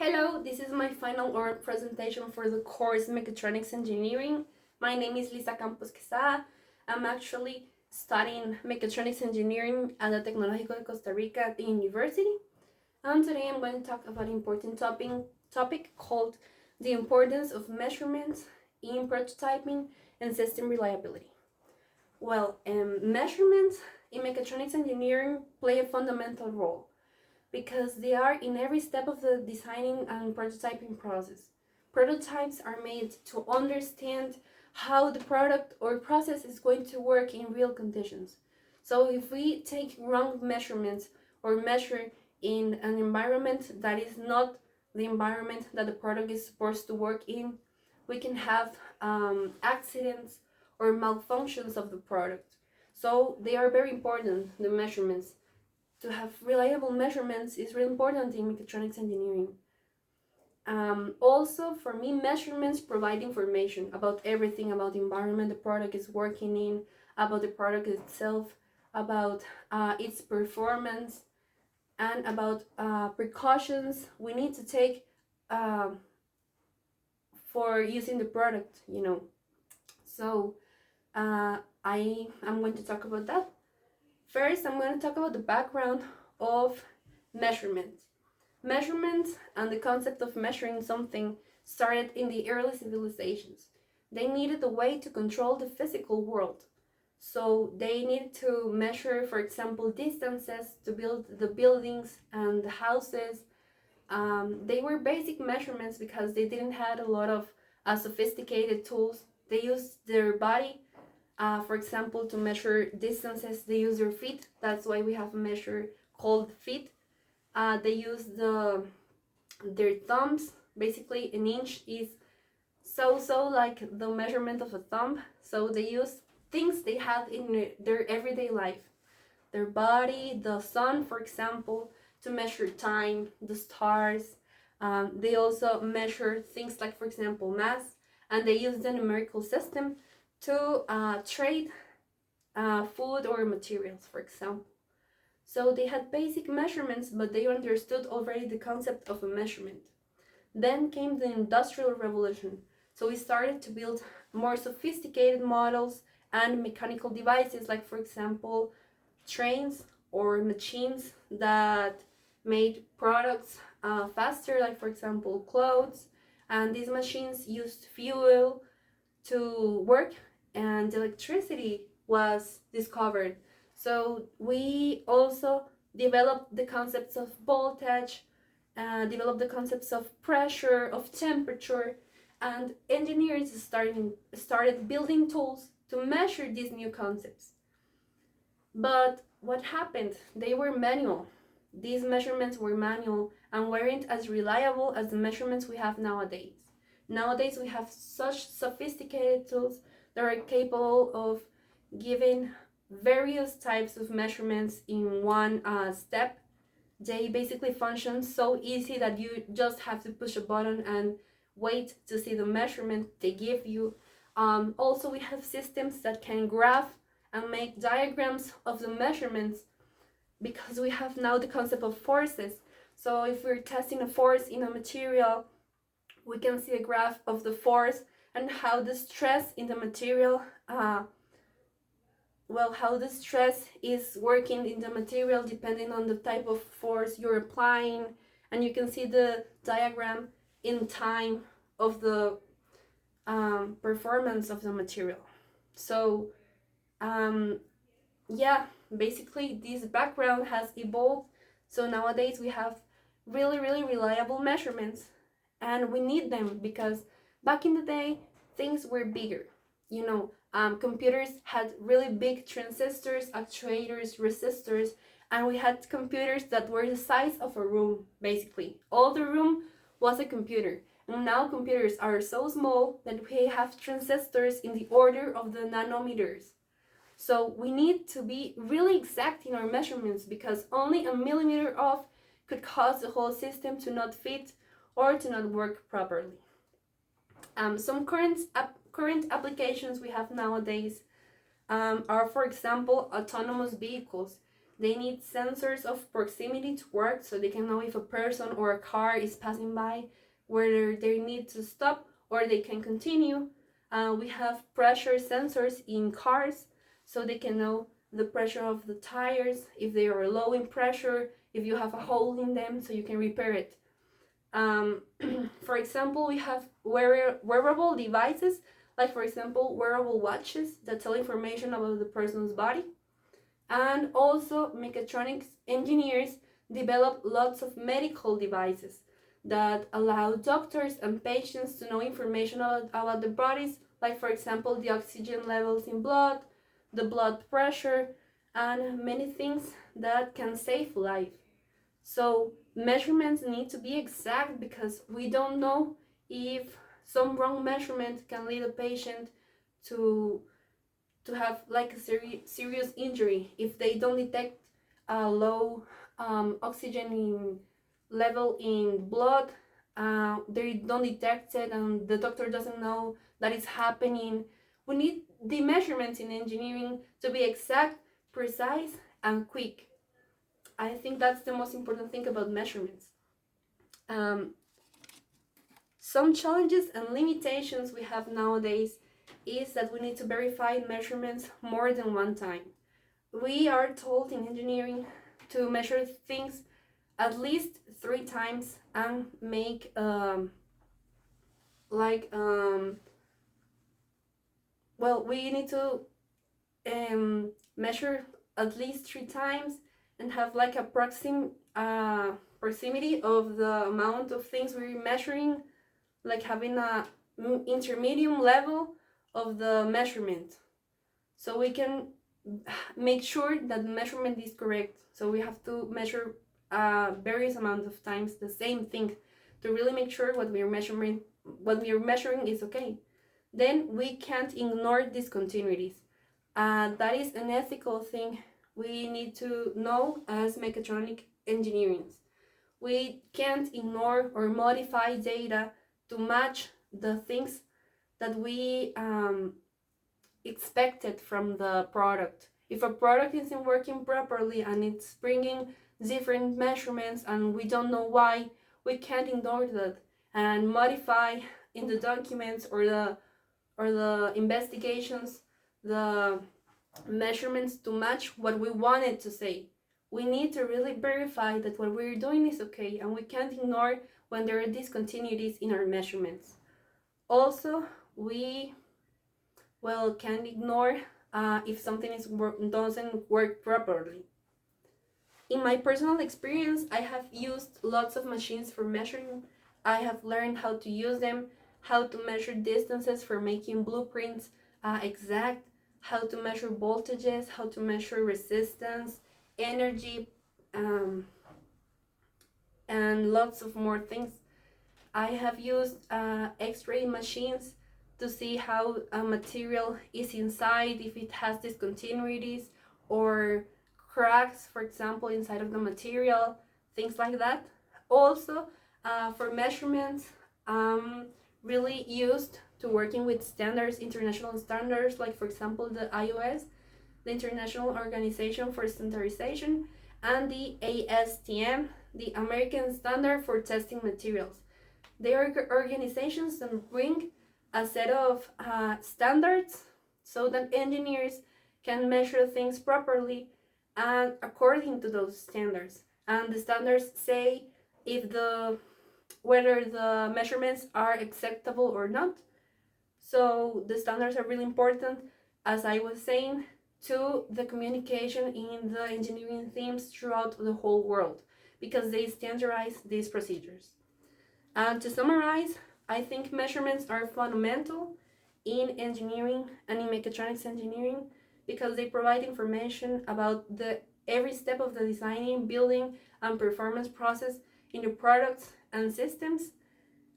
Hello, this is my final oral presentation for the course Mechatronics Engineering. My name is Campos Quesada. I'm actually studying Mechatronics Engineering at the Tecnológico de Costa Rica at the university. And today I'm going to talk about an important topic called the importance of measurements in prototyping and system reliability. Well, measurements in mechatronics engineering play a fundamental role because they are in every step of the designing and prototyping process. Prototypes are made to understand how the product or process is going to work in real conditions. So if we take wrong measurements or measure in an environment that is not the environment that the product is supposed to work in, we can have accidents or malfunctions of the product. So they are very important, the measurements. To have reliable measurements is really important in mechatronics engineering. Also, for me, measurements provide information about everything, about the environment the product is working in, about the product itself, about its performance, and about precautions we need to take for using the product, So I'm going to talk about that. First, I'm going to talk about the background of measurement. Measurement and the concept of measuring something started in the early civilizations. They needed a way to control the physical world. So they needed to measure, for example, distances to build the buildings and the houses. They were basic measurements because they didn't have a lot of sophisticated tools. They used their body. For example, to measure distances, they use their feet. That's why we have a measure called feet. They use their thumbs. Basically, an inch is so like the measurement of a thumb. So they use things they have in their everyday life. Their body, the sun, for example, to measure time, the stars. They also measure things like, for example, mass, and they use the numerical system to trade food or materials, for example. So they had basic measurements, but they understood already the concept of a measurement. Then came the Industrial Revolution. So we started to build more sophisticated models and mechanical devices, like, for example, trains or machines that made products faster, like, for example, clothes. And these machines used fuel to work, and electricity was discovered. So we also developed the concepts of voltage, developed the concepts of pressure, of temperature, and engineers started building tools to measure these new concepts. But what happened? They were manual. These measurements were manual and weren't as reliable as the measurements we have nowadays. Nowadays we have such sophisticated tools that are capable of giving various types of measurements in one step. They basically function so easy that you just have to push a button and wait to see the measurement they give you. Also, we have systems that can graph and make diagrams of the measurements because we have now the concept of forces. So if we're testing a force in a material, we can see a graph of the force and how the stress in the material, how the stress is working in the material depending on the type of force you're applying. And you can see the diagram in time of the performance of the material. So basically this background has evolved. So nowadays we have really reliable measurements, and we need them because back in the day things were bigger. Computers had really big transistors, actuators, resistors, and we had computers that were the size of a room. Basically all the room was a computer, and now computers are so small that we have transistors in the order of the nanometers. So we need to be really exact in our measurements because only a millimeter off could cause the whole system to not fit or to not work properly. Some current applications we have nowadays are, for example, autonomous vehicles. They need sensors of proximity to work so they can know if a person or a car is passing by, whether they need to stop or they can continue. We have pressure sensors in cars so they can know the pressure of the tires, if they are low in pressure, if you have a hole in them, so you can repair it. For example, we have wearable devices, like for example, wearable watches that tell information about the person's body. And also, mechatronics engineers develop lots of medical devices that allow doctors and patients to know information about the bodies, like for example, the oxygen levels in blood, the blood pressure, and many things that can save life. So measurements need to be exact because we don't know if some wrong measurement can lead a patient to have like a serious injury if they don't detect a low oxygen level in blood. They don't detect it and the doctor doesn't know that it's happening. We need the measurements in engineering to be exact, precise, and quick. I think that's the most important thing about measurements. Some challenges and limitations we have nowadays is that we need to verify measurements more than one time. We are told in engineering to measure things at least 3 times and make we need to measure at least 3 times and have like a proximity of the amount of things we're measuring, like having a intermediate level of the measurement, so we can make sure that the measurement is correct. So we have to measure various amounts of times the same thing to really make sure what we are measuring is okay. Then we can't ignore discontinuities. That is an ethical thing we need to know as mechatronic engineering. We can't ignore or modify data to match the things that we expected from the product. If a product isn't working properly and it's bringing different measurements and we don't know why, we can't ignore that and modify in the documents or the investigations the measurements to match what we wanted to say. We need to really verify that what we're doing is okay, and we can't ignore when there are discontinuities in our measurements. Also, we can't ignore if something doesn't work properly. In my personal experience, I have used lots of machines for measuring. I have learned how to use them, how to measure distances for making blueprints exact, how to measure voltages, how to measure resistance, energy, and lots of more things. I have used X-ray machines to see how a material is inside, if it has discontinuities or cracks, for example, inside of the material, things like that. Also, for measurements, really used to working with standards, international standards, like for example the IOS, the International Organization for Standardization, and the ASTM, the American Standard for Testing Materials. They are organizations that bring a set of standards so that engineers can measure things properly and according to those standards. And the standards say whether the measurements are acceptable or not. So the standards are really important, as I was saying, to the communication in the engineering teams throughout the whole world, because they standardize these procedures. And to summarize, I think measurements are fundamental in engineering and in mechatronics engineering because they provide information about every step of the designing, building, and performance process in the products and systems.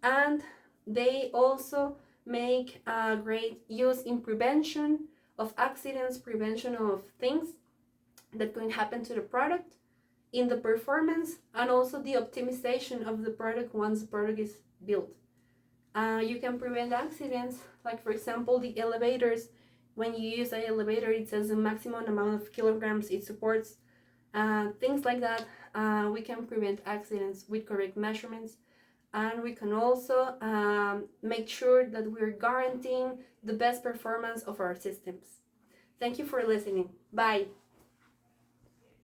And they also make a great use in prevention of accidents, prevention of things that can happen to the product, in the performance, and also the optimization of the product once the product is built. You can prevent accidents, like for example the elevators. When you use an elevator, it says the maximum amount of kilograms it supports, things like that. We can prevent accidents with correct measurements, and we can also make sure that we're guaranteeing the best performance of our systems. Thank you for listening. Bye.